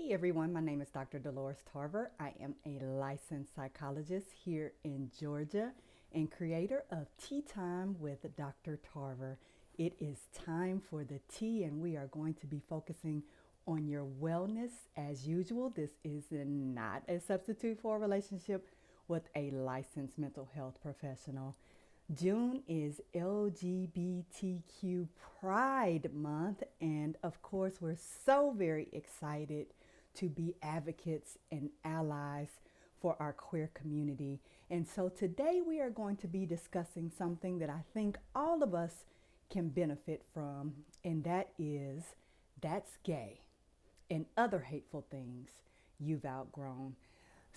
Hey everyone, my name is Dr. Dolores Tarver. I am a licensed psychologist here in Georgia and creator of Tea Time with Dr. Tarver. It is time for the tea, and we are going to be focusing on your wellness as usual. This is not a substitute for a relationship with a licensed mental health professional. June is LGBTQ Pride Month, and of course, we're so very excited to be advocates and allies for our queer community. And so today we are going to be discussing something that I think all of us can benefit from, and that's gay and other hateful things you've outgrown.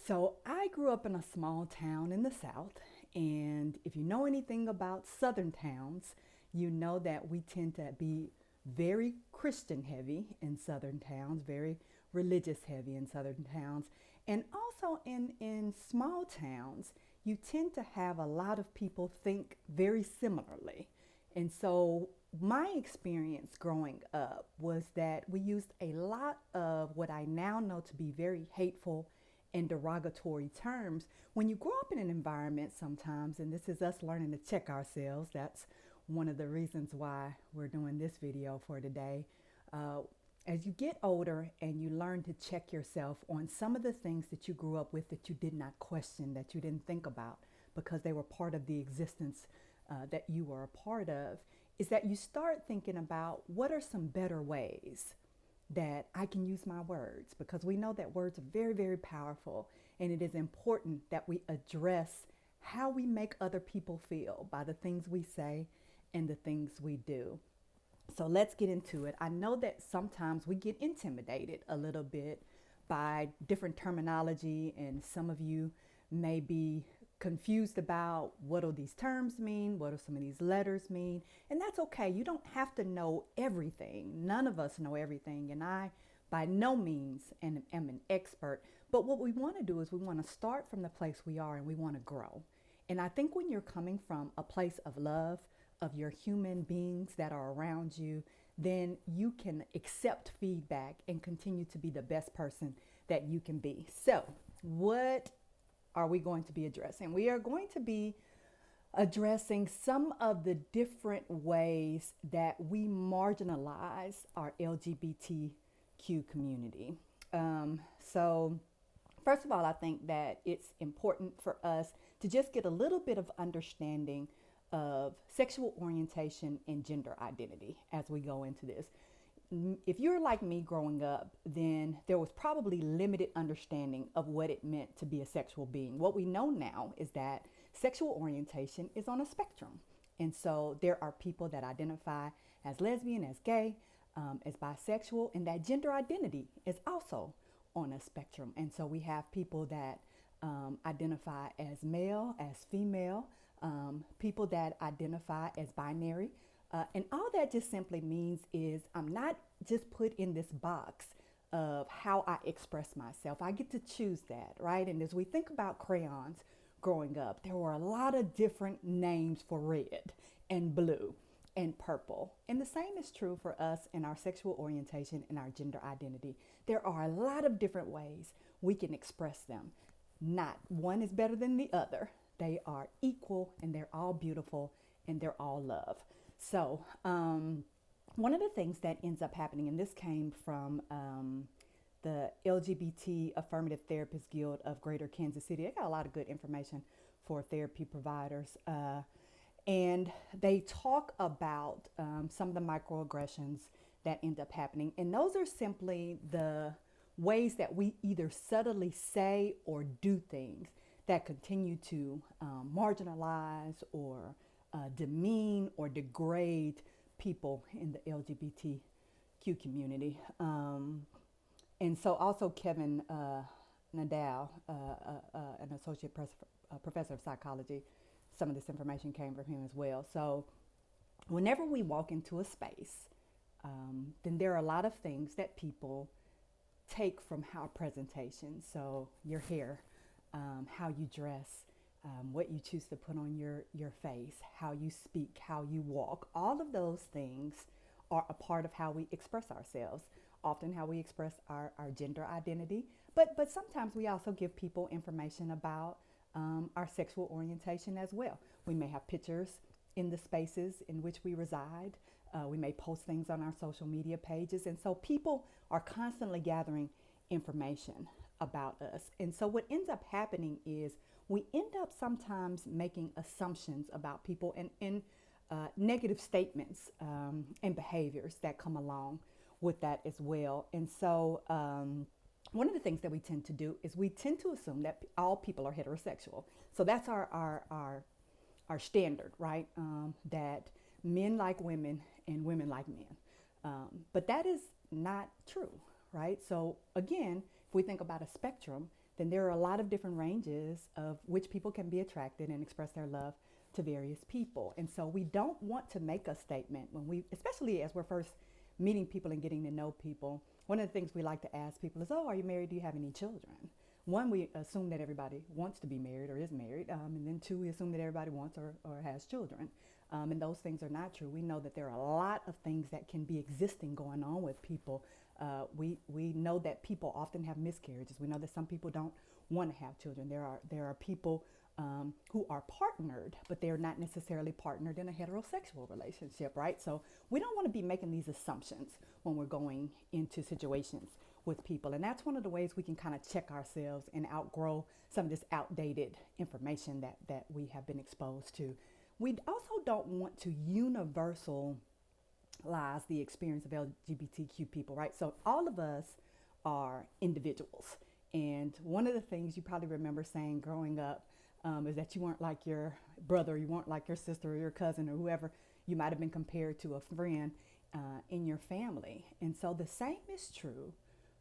So I grew up in a small town in the South, and if you know anything about Southern towns, you know that we tend to be very Christian heavy in Southern towns, very religious heavy in Southern towns. And also in small towns, you tend to have a lot of people think very similarly. And so my experience growing up was that we used a lot of what I now know to be very hateful and derogatory terms. When you grow up in an environment sometimes, and this is us learning to check ourselves, that's one of the reasons why we're doing this video for today. As you get older and you learn to check yourself on some of the things that you grew up with that you did not question, that you didn't think about because they were part of the existence that you were a part of, is that you start thinking about what are some better ways that I can use my words, because we know that words are very, very powerful, and it is important that we address how we make other people feel by the things we say and the things we do. So let's get into it. I know that sometimes we get intimidated a little bit by different terminology, and some of you may be confused about what do these terms mean, what do some of these letters mean, and that's okay. You don't have to know everything. None of us know everything, and I by no means am an expert, but what we want to do is we want to start from the place we are and we want to grow. And I think when you're coming from a place of love of your human beings that are around you, then you can accept feedback and continue to be the best person that you can be. So what are we going to be addressing? We are going to be addressing some of the different ways that we marginalize our LGBTQ community. So first of all, I think that it's important for us to just get a little bit of understanding of sexual orientation and gender identity as we go into this. If you're like me growing up, then there was probably limited understanding of what it meant to be a sexual being. What we know now is that sexual orientation is on a spectrum. And so there are people that identify as lesbian, as gay, as bisexual, and that gender identity is also on a spectrum. And so we have people that identify as male, as female, people that identify as binary. And all that just simply means is I'm not just put in this box of how I express myself. I get to choose that, right? And as we think about crayons growing up, there were a lot of different names for red and blue and purple. And the same is true for us in our sexual orientation and our gender identity. There are a lot of different ways we can express them. Not one is better than the other. They are equal, and they're all beautiful, and they're all love. So one of the things that ends up happening, and this came from the LGBT Affirmative Therapist Guild of Greater Kansas City. They got a lot of good information for therapy providers. And they talk about some of the microaggressions that end up happening. And those are simply the ways that we either subtly say or do things that continue to marginalize or demean or degrade people in the LGBTQ community. And so also Kevin Nadal, an associate professor of psychology, some of this information came from him as well. So whenever we walk into a space, then there are a lot of things that people take from our presentation. So your hair, how you dress, what you choose to put on your face, how you speak, how you walk, all of those things are a part of how we express ourselves. often how we express our gender identity. But sometimes we also give people information about our sexual orientation as well. We may have pictures in the spaces in which we reside. We may post things on our social media pages. And so people are constantly gathering information about us. And so what ends up happening is we end up sometimes making assumptions about people and negative statements and behaviors that come along with that as well. And so one of the things that we tend to do is we tend to assume that all people are heterosexual. So that's our standard, right? That men like women and women like men. But that is not true, right? So again, if we think about a spectrum, then there are a lot of different ranges of which people can be attracted and express their love to various people. And so we don't want to make a statement when we, especially as we're first meeting people and getting to know people. One of the things we like to ask people is, oh, are you married? Do you have any children? One, we assume that everybody wants to be married or is married. And then two, we assume that everybody wants or has children. And those things are not true. We know that there are a lot of things that can be existing going on with people. We know that people often have miscarriages. We know that some people don't want to have children. There are people who are partnered, but they're not necessarily partnered in a heterosexual relationship, right? So we don't want to be making these assumptions when we're going into situations with people. And that's one of the ways we can kind of check ourselves and outgrow some of this outdated information that we have been exposed to. We also don't want to universalize the experience of LGBTQ people, right? So all of us are individuals. And one of the things you probably remember saying growing up is that you weren't like your brother, you weren't like your sister or your cousin or whoever you might have been compared to, a friend in your family. And so the same is true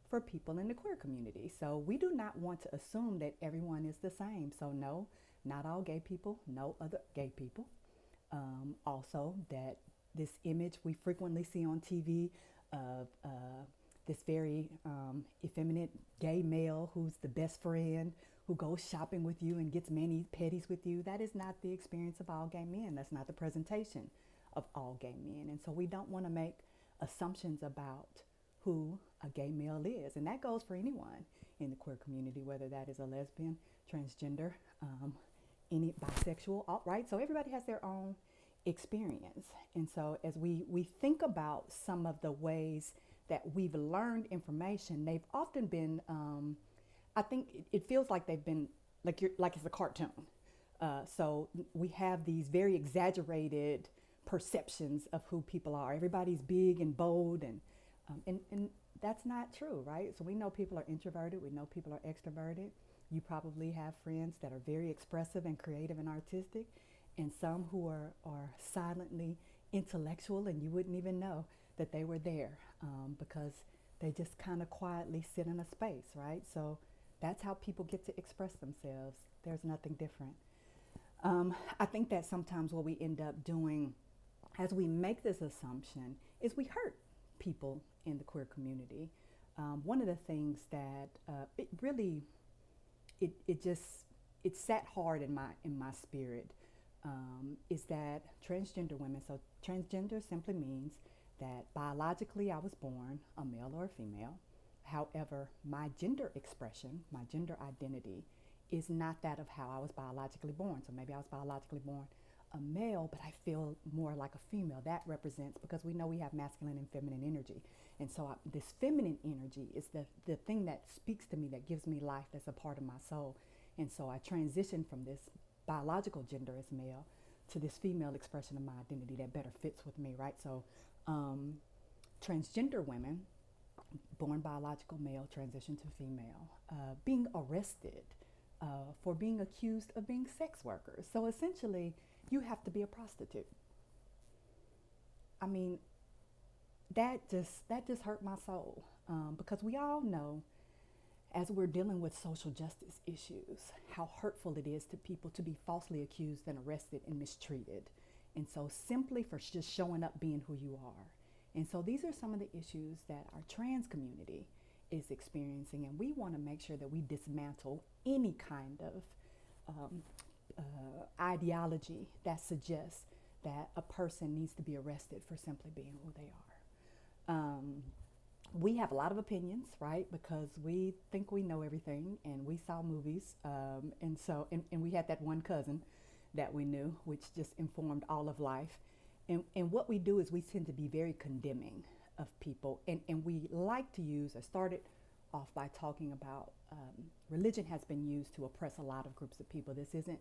for people in the queer community. So we do not want to assume that everyone is the same. So no, not all gay people, no other gay people. Also, that this image we frequently see on TV of this very effeminate gay male who's the best friend, who goes shopping with you and gets mani-pedis with you, that is not the experience of all gay men. That's not the presentation of all gay men. And so we don't want to make assumptions about who a gay male is. And that goes for anyone in the queer community, whether that is a lesbian, transgender, any bisexual, right? So everybody has their own experience. And so as we think about some of the ways that we've learned information, they've often been, I think it feels like they've been like it's a cartoon. So we have these very exaggerated perceptions of who people are. Everybody's big and bold, and that's not true, right? So we know people are introverted. We know people are extroverted. You probably have friends that are very expressive and creative and artistic, and some who are silently intellectual, and you wouldn't even know that they were there because they just kind of quietly sit in a space, right? So that's how people get to express themselves. There's nothing different. I think that sometimes what we end up doing as we make this assumption is we hurt people in the queer community. One of the things that it sat hard in my spirit is that transgender women, so transgender simply means that biologically I was born a male or a female. However, my gender expression, my gender identity is not that of how I was biologically born. So maybe I was biologically born a male, but I feel more like a female. That represents, because we know we have masculine and feminine energy. And so this feminine energy is the thing that speaks to me, that gives me life, that's a part of my soul. And so I transitioned from this biological gender as male to this female expression of my identity that better fits with me, right? So transgender women, born biological male, transition to female, being arrested for being accused of being sex workers. So essentially, you have to be a prostitute. I mean, that just hurt my soul because we all know, as we're dealing with social justice issues, how hurtful it is to people to be falsely accused and arrested and mistreated. And so simply for just showing up being who you are. And so these are some of the issues that our trans community is experiencing, and we want to make sure that we dismantle any kind of ideology that suggests that a person needs to be arrested for simply being who they are. we have a lot of opinions, right? Because we think we know everything, and we saw movies, and we had that one cousin that we knew, which just informed all of life. And what we do is we tend to be very condemning of people, and we like to use. I started off by talking about religion has been used to oppress a lot of groups of people. This isn't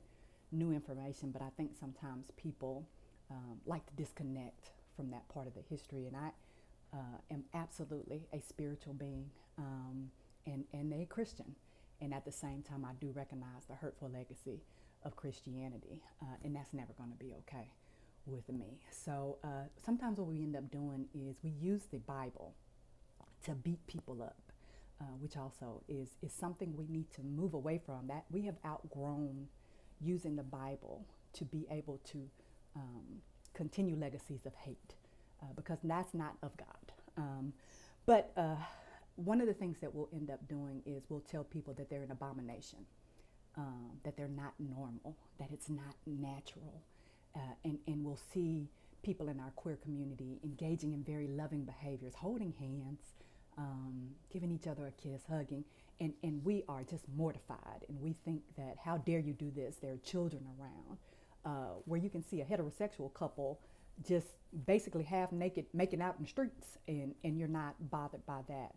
new information, but I think sometimes people like to disconnect from that part of the history, and I am absolutely a spiritual being, and a Christian. And at the same time, I do recognize the hurtful legacy of Christianity, and that's never going to be okay with me. So sometimes what we end up doing is we use the Bible to beat people up, which also is something we need to move away from. That we have outgrown using the Bible to be able to continue legacies of hate, because that's not of God. But one of the things that we'll end up doing is we'll tell people that they're an abomination, that they're not normal, that it's not natural. And we'll see people in our queer community engaging in very loving behaviors, holding hands, giving each other a kiss, hugging, and we are just mortified. And we think that, how dare you do this? There are children around, where you can see a heterosexual couple just basically half naked making out in the streets, and you're not bothered by that.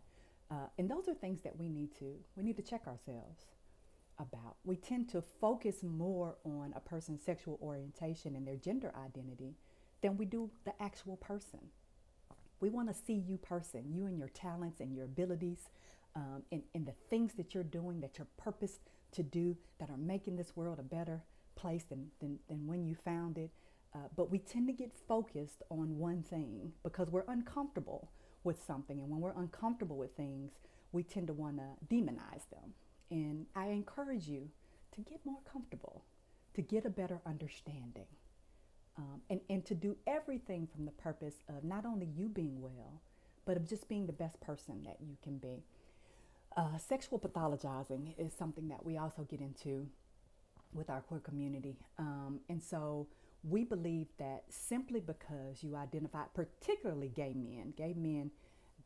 And those are things that we need to check ourselves about. We tend to focus more on a person's sexual orientation and their gender identity than we do the actual person. We want to see you person, you and your talents and your abilities, and the things that you're doing, that you're purposed to do, that are making this world a better place than when you found it. But we tend to get focused on one thing because we're uncomfortable with something. And when we're uncomfortable with things, we tend to want to demonize them. And I encourage you to get more comfortable, to get a better understanding, and to do everything from the purpose of not only you being well, but of just being the best person that you can be. Sexual pathologizing is something that we also get into with our queer community. And so we believe that simply because you identify, particularly gay men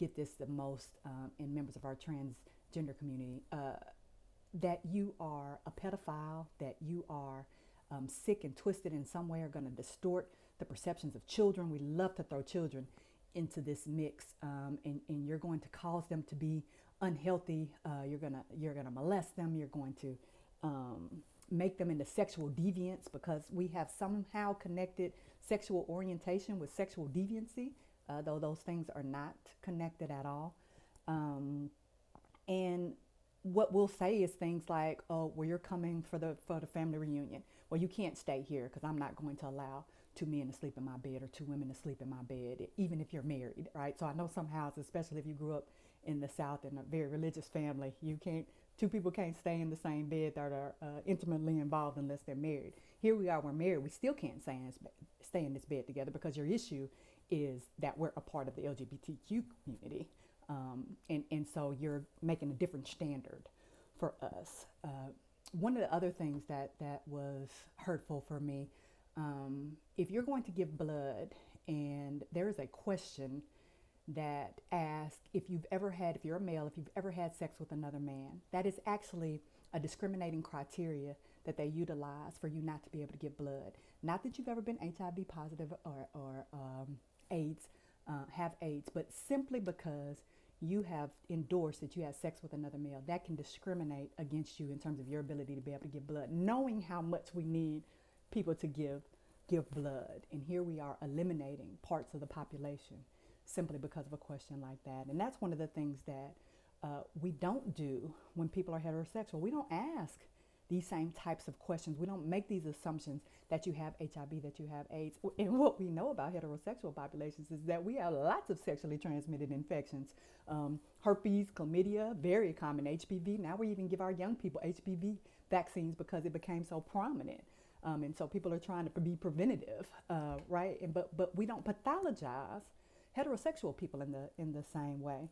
get this the most, and members of our transgender community, that you are a pedophile, that you are sick and twisted in some way, are going to distort the perceptions of children. We love to throw children into this mix, and you're going to cause them to be unhealthy. You're gonna molest them. You're going to make them into sexual deviants, because we have somehow connected sexual orientation with sexual deviancy, though those things are not connected at all. And what we'll say is things like, "Oh, well, you're coming for the family reunion. Well, you can't stay here because I'm not going to allow two men to sleep in my bed or two women to sleep in my bed, even if you're married," right? So I know some houses, especially if you grew up in the South in a very religious family, two people can't stay in the same bed that are intimately involved unless they're married. Here we are, we're married, we still can't stay in this bed together because your issue is that we're a part of the LGBTQ community. And so you're making a different standard for us. One of the other things that was hurtful for me, if you're going to give blood and there is a question that asks if you're a male, if you've ever had sex with another man, that is actually a discriminating criteria that they utilize for you not to be able to give blood. Not that you've ever been HIV positive or AIDS, have AIDS, but simply because you have endorsed that you had sex with another male, that can discriminate against you in terms of your ability to be able to give blood, knowing how much we need people to give blood. And here we are eliminating parts of the population simply because of a question like that. And that's one of the things that we don't do when people are heterosexual. We don't ask these same types of questions. We don't make these assumptions that you have HIV, that you have AIDS. And what we know about heterosexual populations is that we have lots of sexually transmitted infections. Herpes, chlamydia, very common. HPV. Now we even give our young people HPV vaccines because it became so prominent. And so people are trying to be preventative, right? But we don't pathologize heterosexual people in the same way.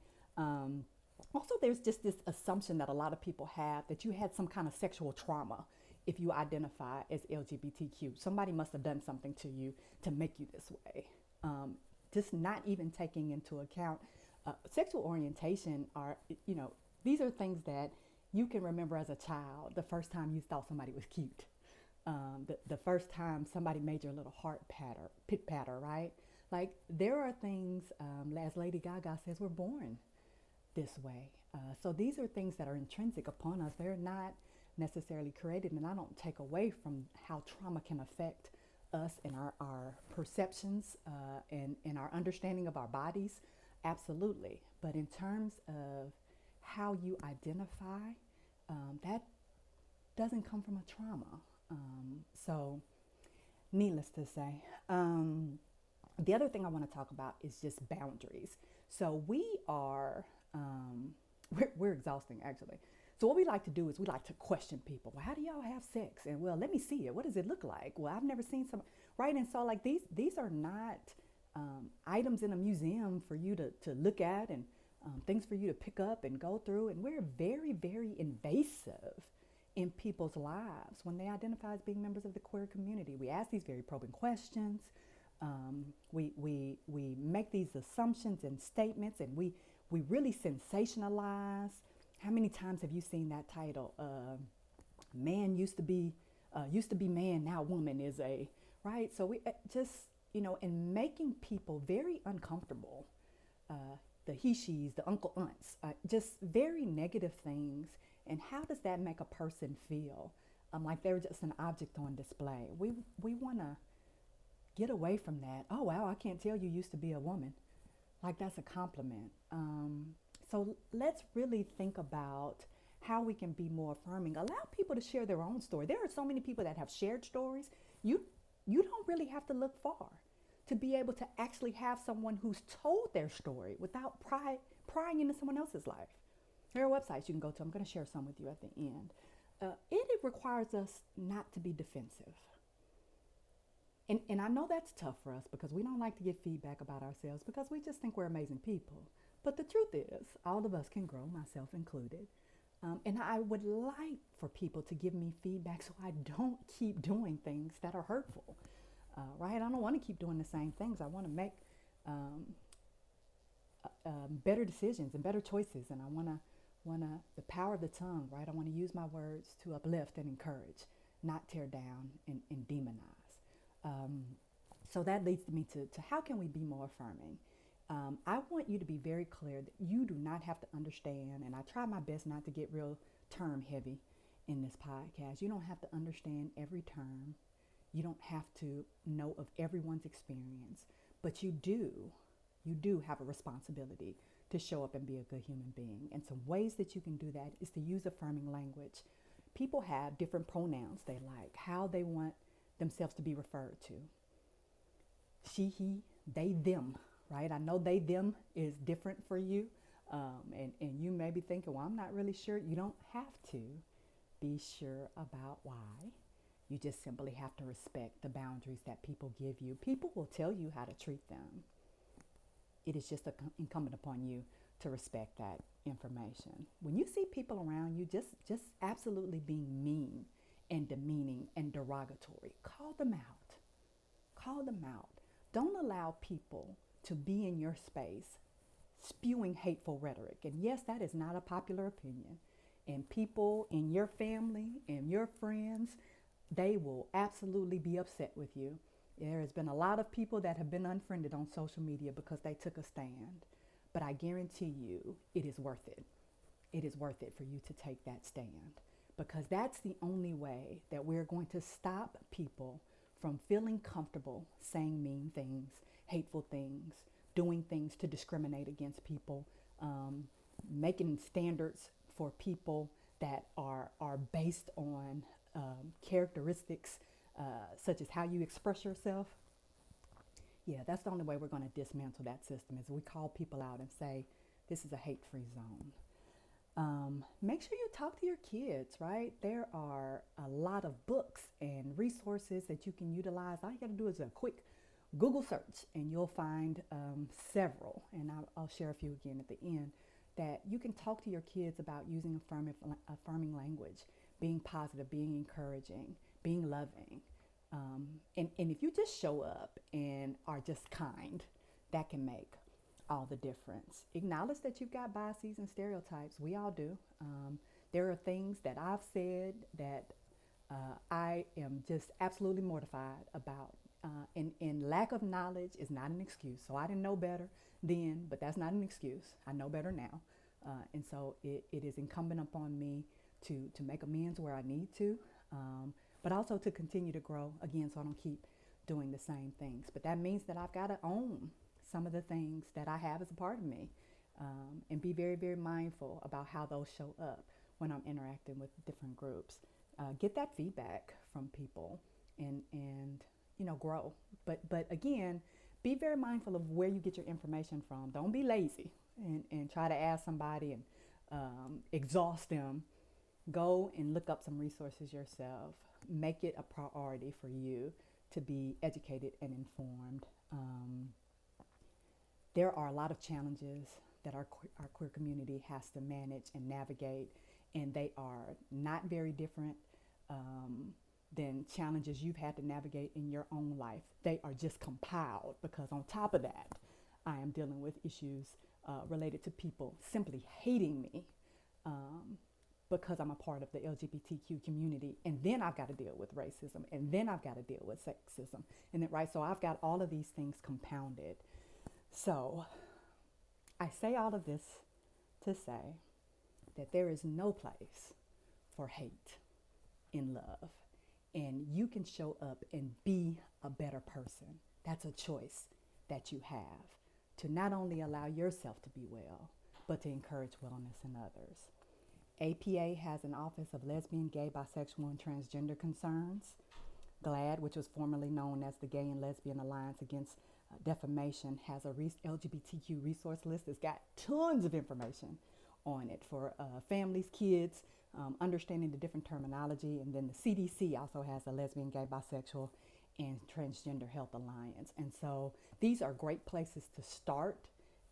Also, there's just this assumption that a lot of people have that you had some kind of sexual trauma if you identify as LGBTQ. Somebody must have done something to you to make you this way. Just not even taking into account Sexual orientation are, you know, these are things that you can remember as a child. The first time you thought somebody was cute, the first time somebody made your little heart pit patter, right? Like there are things, as Lady Gaga says, we're born this way. So these are things that are intrinsic upon us. They're not necessarily created, and I don't take away from how trauma can affect us and our perceptions and our understanding of our bodies. Absolutely. But in terms of how you identify, that doesn't come from a trauma. So, needless to say, the other thing I want to talk about is just boundaries. So we are, we're exhausting actually. So what we like to do is we like to question people. Well, how do y'all have sex? And well, let me see it. What does it look like? Well, I've never seen some, right? And so like these are not items in a museum for you to look at and things for you to pick up and go through. And we're very, very invasive in people's lives when they identify as being members of the queer community. We ask these very probing questions. We make these assumptions and statements, and we really sensationalize. How many times have you seen that title? Man used to be man, now woman is a, right? So we just, you know, in making people very uncomfortable, the he, she's, the uncle, aunts, just very negative things. And how does that make a person feel? Like they're just an object on display. We want to get away from that. Oh, wow, I can't tell you used to be a woman. Like that's a compliment. So let's really think about how we can be more affirming. Allow people to share their own story. There are so many people that have shared stories. You don't really have to look far to be able to actually have someone who's told their story without prying into someone else's life. There are websites you can go to. I'm going to share some with you at the end. It requires us not to be defensive. And I know that's tough for us because we don't like to get feedback about ourselves because we just think we're amazing people. But the truth is, all of us can grow, myself included. And I would like for people to give me feedback so I don't keep doing things that are hurtful, right? I don't want to keep doing the same things. I want to make better decisions and better choices. And I want to, the power of the tongue, right? I want to use my words to uplift and encourage, not tear down and demonize. So that leads me to how can we be more affirming? I want you to be very clear that you do not have to understand, and I try my best not to get real term heavy in this podcast. You don't have to understand every term. You don't have to know of everyone's experience, but you do have a responsibility to show up and be a good human being. And some ways that you can do that is to use affirming language. People have different pronouns they like, how they want themselves to be referred to. She, he, they, them, right? I know they, them is different for you. And you may be thinking, well, I'm not really sure. You don't have to be sure about why. You just simply have to respect the boundaries that people give you. People will tell you how to treat them. It is just incumbent upon you to respect that information. When you see people around you just absolutely being mean and demeaning and derogatory, call them out. Call them out. Don't allow people to be in your space spewing hateful rhetoric. And yes, that is not a popular opinion. And people in your family and your friends, they will absolutely be upset with you. There has been a lot of people that have been unfriended on social media because they took a stand. But I guarantee you, it is worth it. It is worth it for you to take that stand, because that's the only way that we're going to stop people from feeling comfortable saying mean things, hateful things, doing things to discriminate against people, making standards for people that are based on characteristics such as how you express yourself. Yeah, that's the only way we're going to dismantle that system, is we call people out and say, this is a hate-free zone. Make sure you talk to your kids, right? There are a lot of books and resources that you can utilize. All you got to do is a quick Google search and you'll find several, and I'll share a few again at the end, that you can talk to your kids about using affirming language, being positive, being encouraging, being loving. And if you just show up and are just kind, that can make all the difference. Acknowledge that you've got biases and stereotypes. We all do. There are things that I've said that I am just absolutely mortified about. And lack of knowledge is not an excuse. So I didn't know better then, but that's not an excuse. I know better now. And so it is incumbent upon me to make amends where I need to, but also to continue to grow again so I don't keep doing the same things. But that means that I've got to own some of the things that I have as a part of me, and be very, very mindful about how those show up when I'm interacting with different groups. Get that feedback from people and grow. But again, be very mindful of where you get your information from. Don't be lazy and try to ask somebody and exhaust them. Go and look up some resources yourself. Make it a priority for you to be educated and informed. There are a lot of challenges that our queer community has to manage and navigate, and they are not very different than challenges you've had to navigate in your own life. They are just compiled because on top of that, I am dealing with issues related to people simply hating me because I'm a part of the LGBTQ community. And then I've got to deal with racism. And then I've got to deal with sexism. And then, right, so I've got all of these things compounded. So I say all of this to say that there is no place for hate in love. And you can show up and be a better person. That's a choice that you have to not only allow yourself to be well, but to encourage wellness in others. APA has an Office of Lesbian, Gay, Bisexual, and Transgender Concerns. GLAAD, which was formerly known as the Gay and Lesbian Alliance Against Defamation, has a LGBTQ resource list. It's got tons of information on it for families, kids, understanding the different terminology. And then the CDC also has a Lesbian, Gay, Bisexual, and Transgender Health Alliance. And so these are great places to start.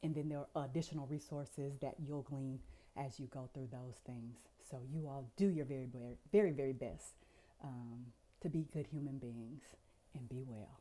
And then there are additional resources that you'll glean as you go through those things. So you all do your very, very, very, very best to be good human beings and be well.